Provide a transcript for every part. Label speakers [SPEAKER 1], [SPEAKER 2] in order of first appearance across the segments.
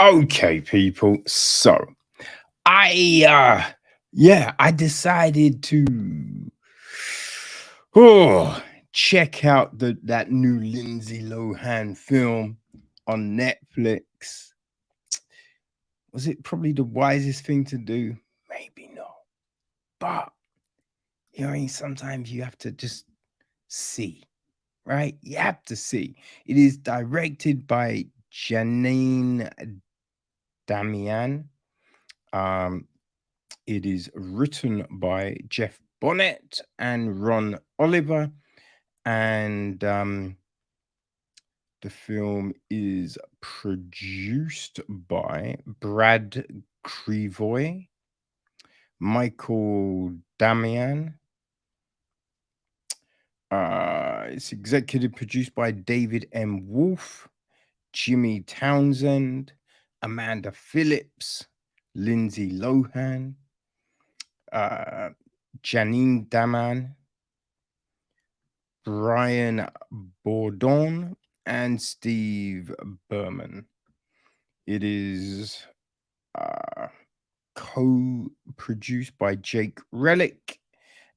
[SPEAKER 1] Okay, people. So I decided to oh check out that new Lindsay Lohan film on Netflix. Was it probably the wisest thing to do? Maybe not. But sometimes you have to just see, right? You have to see. It is directed by Janeen Damian. Um, It is written by Jeff Bonnett and Ron Oliver, and the film is produced by Brad Crevoy, Michael Damian. It's executive produced by David M. Wolf, Jimmy Townsend, Amanda Phillips, Lindsay Lohan, uh, Janine Daman, Brian Bourdon, and Steve Berman. It is uh, co-produced by Jake Relic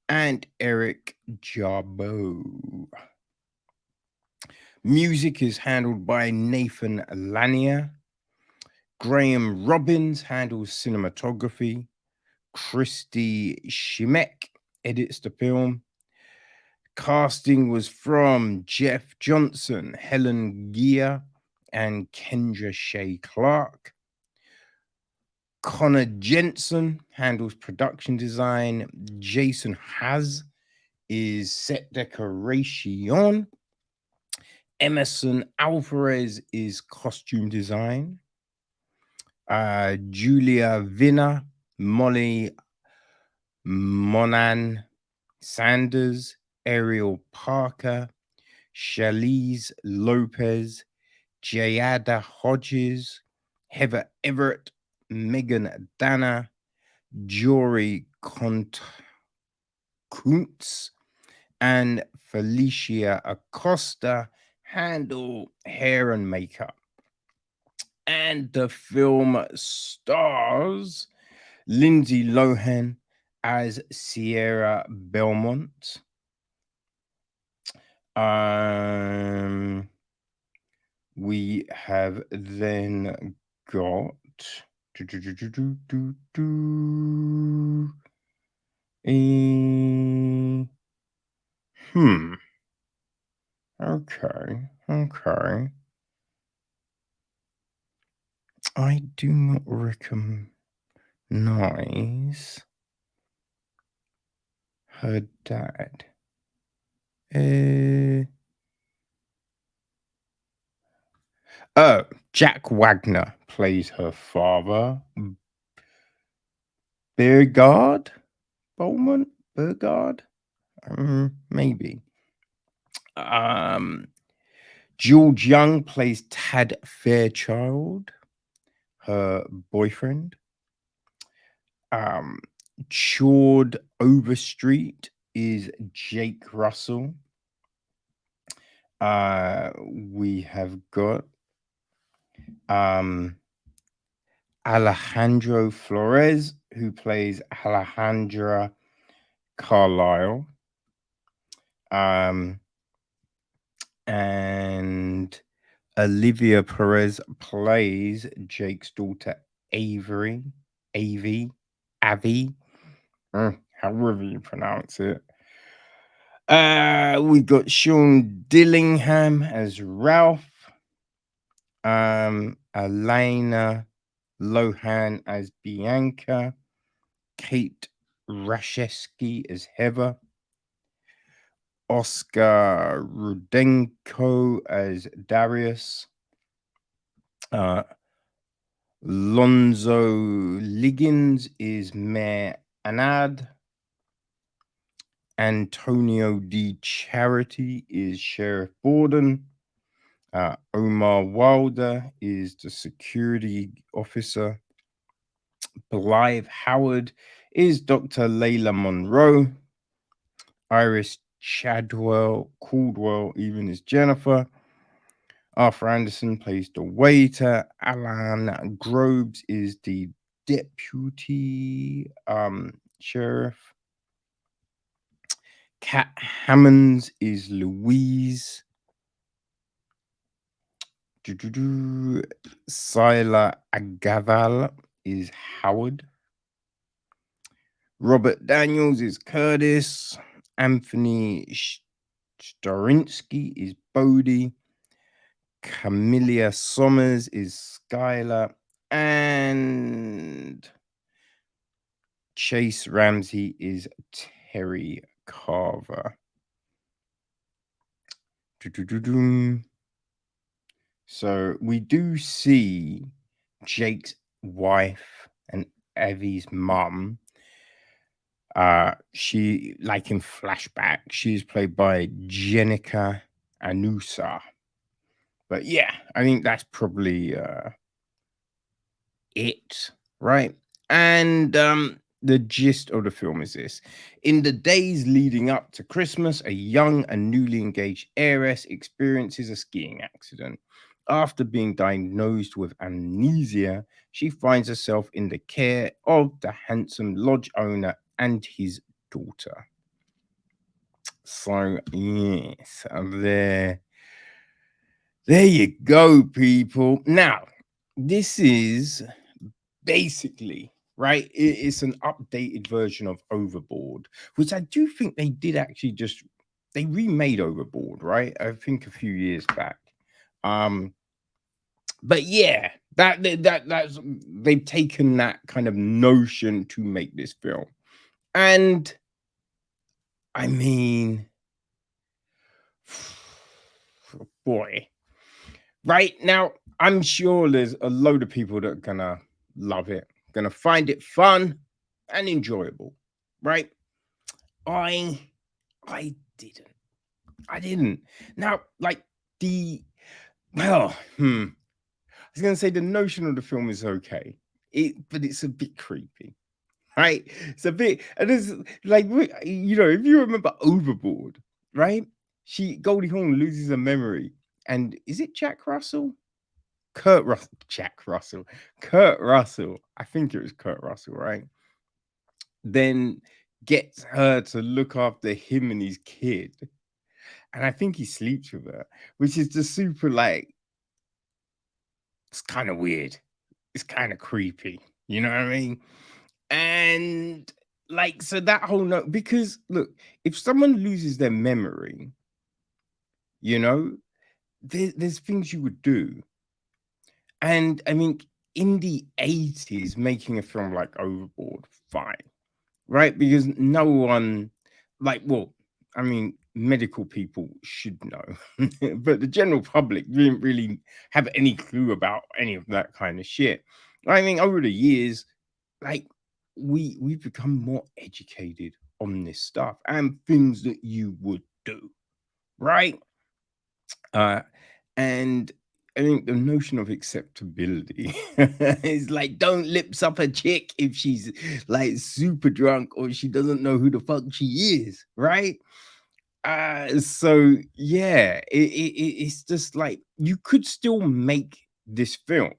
[SPEAKER 1] and Eric Jarboe. Music is handled by Nathan Lanier. Graham Robbins handles cinematography. Christy Shimek edits the film. Casting was from Jeff Johnson, Helen Gear, and Kendra Shea Clark. Connor Jensen handles production design. Jason Haz is set decoration. Emerson Alvarez is costume design. Julia Vina, Molly Monan Sanders, Ariel Parker, Shalize Lopez, Jayada Hodges, Heather Everett, Megan Dana, Jory Kuntz, and Felicia Acosta handle hair and makeup. And the film stars Lindsay Lohan as Sierra Belmont. We have then got okay. I do not recognize her dad. Jack Wagner plays her father. Burgard? Bowman? Burgard? Maybe. George Young plays Tad Fairchild, her boyfriend. Chord Overstreet is Jake Russell. We have got Alejandro Flores, who plays Alejandra Carlisle. And Olivia Perez plays Jake's daughter Avi, however you pronounce it. We got Sean Dillingham as Ralph. Elena Lohan as Bianca. Kate Rashevsky as Heather. Oscar Rudenko as Darius. Lonzo Liggins is Mayor Anad. Antonio D. Charity is Sheriff Borden. Omar Wilder is the security officer. Blythe Howard is Dr. Layla Monroe. Iris Caldwell even is Jennifer. Arthur Anderson plays the waiter. Alan Groves is the deputy sheriff. Kat Hammonds is Louise. Sila Agaval is Howard. Robert Daniels is Curtis. Anthony Storinsky is Bodie. Camilla Sommers is Skylar. And Chase Ramsey is Terry Carver. So we do see Jake's wife and Evie's mum. She, like in flashback, she's played by Jenica Anusa. But yeah, I think that's probably it, right? And the gist of the film is this: in the days leading up to Christmas, a young and newly engaged heiress experiences a skiing accident. After being diagnosed with amnesia, she finds herself in the care of the handsome lodge owner and his daughter. So yes, there you go, people. Now, this is basically right. It's an updated version of Overboard, which I do think they did actually just they remade Overboard, right? I think a few years back. But yeah, that's they've taken that kind of notion to make this film, and I mean, boy, right now I'm sure there's a load of people that are gonna love it, gonna find it fun and enjoyable, right? I I didn't. I didn't. Now, like the well, I was gonna say the notion of the film is okay. But it's a bit creepy, right? It's a bit, and it's like if you remember Overboard, right? Goldie Hawn loses her memory, and is it Jack Russell? Kurt Russell. I think it was Kurt Russell, right? Then gets her to look after him and his kid. And I think he sleeps with her, which is just super like, it's kind of weird. It's kind of creepy. You know what I mean? And like, so that whole note, because look, if someone loses their memory, you know, there's things you would do. And I mean, in the 80s, making a film like Overboard, fine. Right? Because no one, like, well, I mean, medical people should know, but the general public didn't really have any clue about any of that kind of shit. I mean, over the years, like, we've become more educated on this stuff and things that you would do, right? Uh, and I think the notion of acceptability is like, don't lips up a chick if she's like super drunk or she doesn't know who the fuck she is, right? So yeah, it's just like you could still make this film,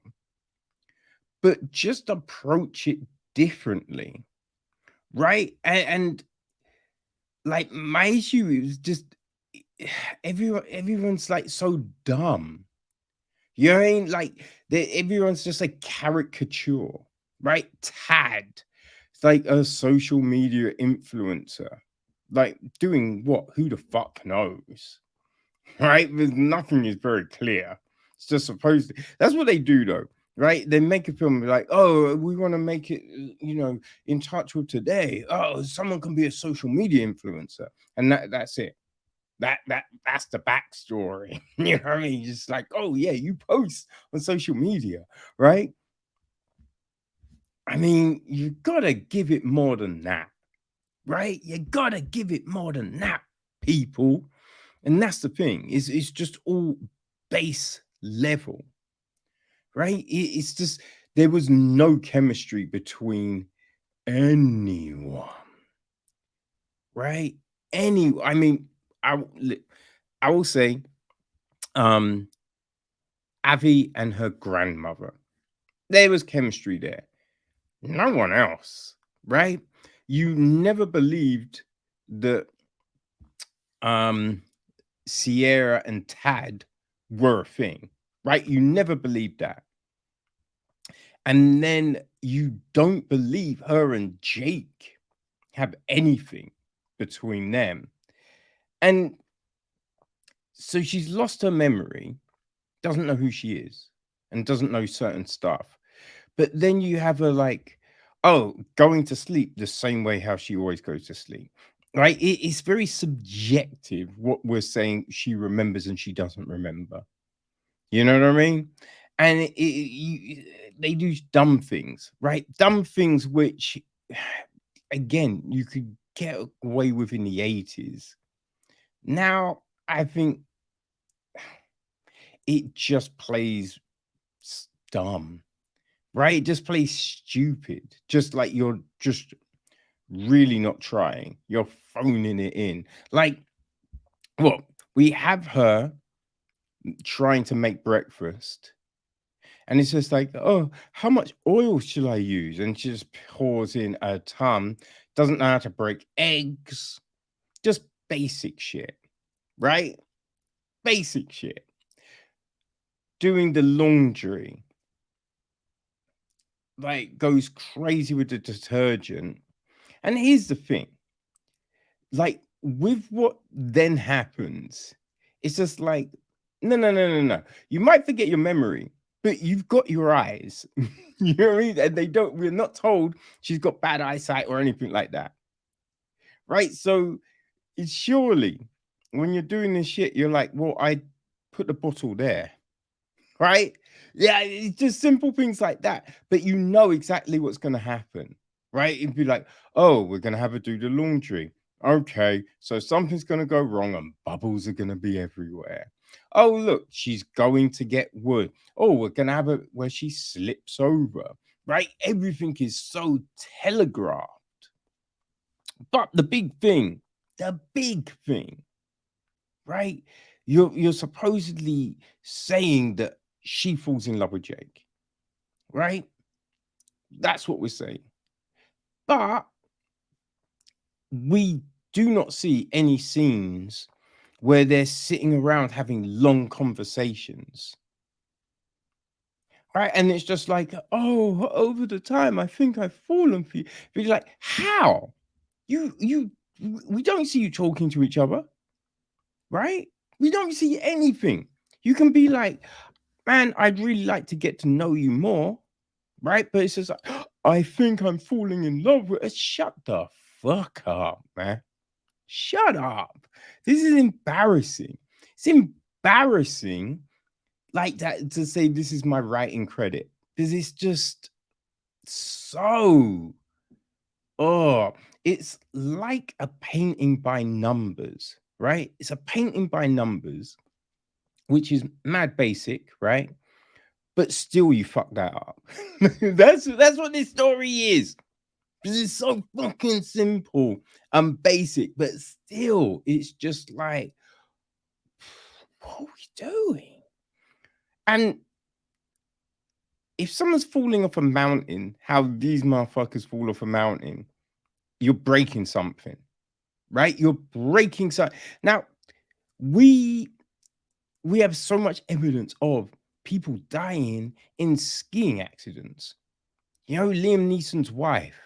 [SPEAKER 1] but just approach it differently, right? And like my issue is just everyone's like so dumb. You know what I mean? Like everyone's just a caricature, right? Tad. It's like a social media influencer. Like doing what? Who the fuck knows? Right? There's nothing is very clear. It's just supposed to. That's what they do though, right? They make a film like, oh, we want to make it, in touch with today. Oh, someone can be a social media influencer, and that's it. That's the backstory. You know what I mean? Just like, oh yeah, you post on social media, right? I mean, you gotta give it more than that, right? You gotta give it more than that, people. And that's the thing, is it's just all base level, right? It's just there was no chemistry between anyone, right? I mean, I will say, um, Avi and her grandmother. There was chemistry there. No one else, right? You never believed that um Sierra and Tad were a thing, right? You never believed that. And then you don't believe her and Jake have anything between them. And so she's lost her memory, doesn't know who she is, and doesn't know certain stuff. But then you have her like, oh, going to sleep the same way how she always goes to sleep. Right? It's very subjective what we're saying she remembers and she doesn't remember. You know what I mean? And they do dumb things, right? Dumb things which, again, you could get away with in the 80s. Now, I think it just plays dumb, right? It just plays stupid, just like you're just really not trying. You're phoning it in. Like, well, we have her trying to make breakfast. And it's just like, oh, how much oil should I use? And she just pours in a ton, doesn't know how to break eggs, just basic shit, right? Basic shit. Doing the laundry, like, goes crazy with the detergent. And here's the thing, like, with what then happens, it's just like, no, no, no, no, no. You might forget your memory, but you've got your eyes. You know what I mean? And we're not told she's got bad eyesight or anything like that. Right? So it's surely when you're doing this shit, you're like, well, I put the bottle there. Right? Yeah, it's just simple things like that. But you know exactly what's going to happen. Right? It'd be like, oh, we're going to have her do the laundry. Okay, so something's going to go wrong and bubbles are going to be everywhere. Oh, look, she's going to get wood. Oh, we're going to have it where she slips over. Right? Everything is so telegraphed. But the big thing, right? You're supposedly saying that she falls in love with Jake, right? That's what we're saying. But we do not see any scenes where they're sitting around having long conversations. Right. And it's just like, oh, over the time, I think I've fallen for you. But you're like, how? We don't see you talking to each other, right? We don't see anything. You can be like, man, I'd really like to get to know you more, right? But it's just like, I think I'm falling in love with her. Shut the fuck up, man. Shut up. This is embarrassing. It's embarrassing like that to say this is my writing credit. Because it's just so, oh, it's like a painting by numbers, right? It's a painting by numbers, which is mad basic, right? But still you fuck that up. That's what this story is. It's so fucking simple and basic, but still, it's just like, what are we doing? And if someone's falling off a mountain, how these motherfuckers fall off a mountain, you're breaking something, right? You're breaking something. Now, we have so much evidence of people dying in skiing accidents. You know, Liam Neeson's wife,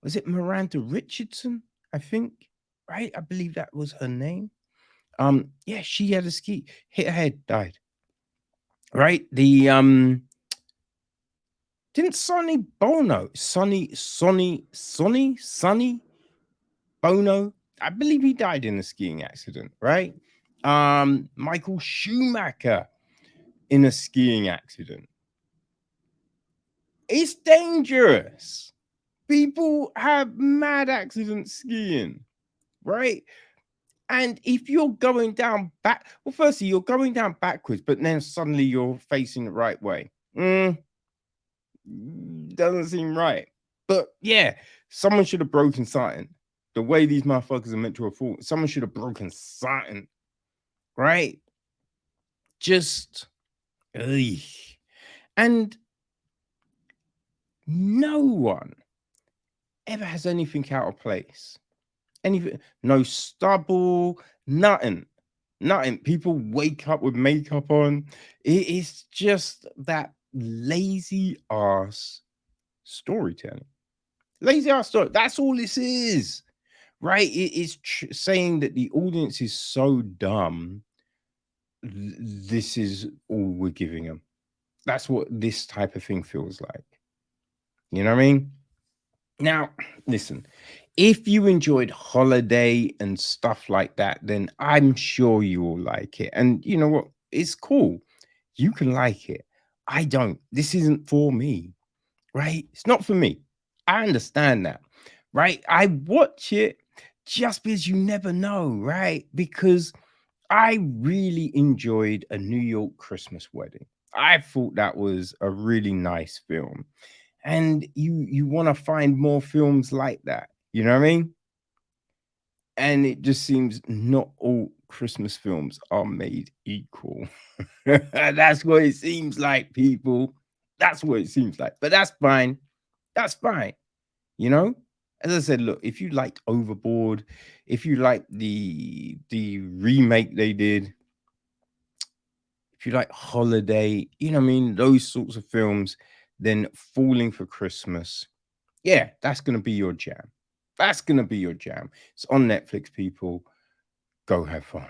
[SPEAKER 1] was it Miranda Richardson? I think, right? I believe that was her name. Yeah, she had a ski, hit her head, died. Right? The didn't Sonny Bono, I believe he died in a skiing accident, right? Michael Schumacher in a skiing accident. It's dangerous. People have mad accidents skiing, right? And if you're going down well, firstly, you're going down backwards, but then suddenly you're facing the right way. Doesn't seem right. But yeah, someone should have broken something. The way these motherfuckers are meant to have fought, someone should have broken something, right? Just Ugh. And no one ever has anything out of place. Anything, no stubble, nothing. Nothing. People wake up with makeup on. It's just that lazy ass storytelling. Lazy ass story. That's all this is, right? It is saying that the audience is so dumb. This is all we're giving them. That's what this type of thing feels like. You know what I mean? Now, listen, if you enjoyed Holiday and stuff like that, then I'm sure you will like it. And you know what? It's cool. You can like it. I don't. This isn't for me, right? It's not for me. I understand that, right? I watch it just because you never know, right? Because I really enjoyed A New York Christmas Wedding. I thought that was a really nice film. And you want to find more films like that. You know what I mean? And it just seems not all Christmas films are made equal. That's what it seems like, people. That's what it seems like. But that's fine. That's fine. You know? As I said, look, if you liked Overboard, if you like the remake they did, if you like Holiday, you know what I mean, those sorts of films, then Falling for Christmas, yeah, that's gonna be your jam. That's gonna be your jam. It's on Netflix, people. Go have fun.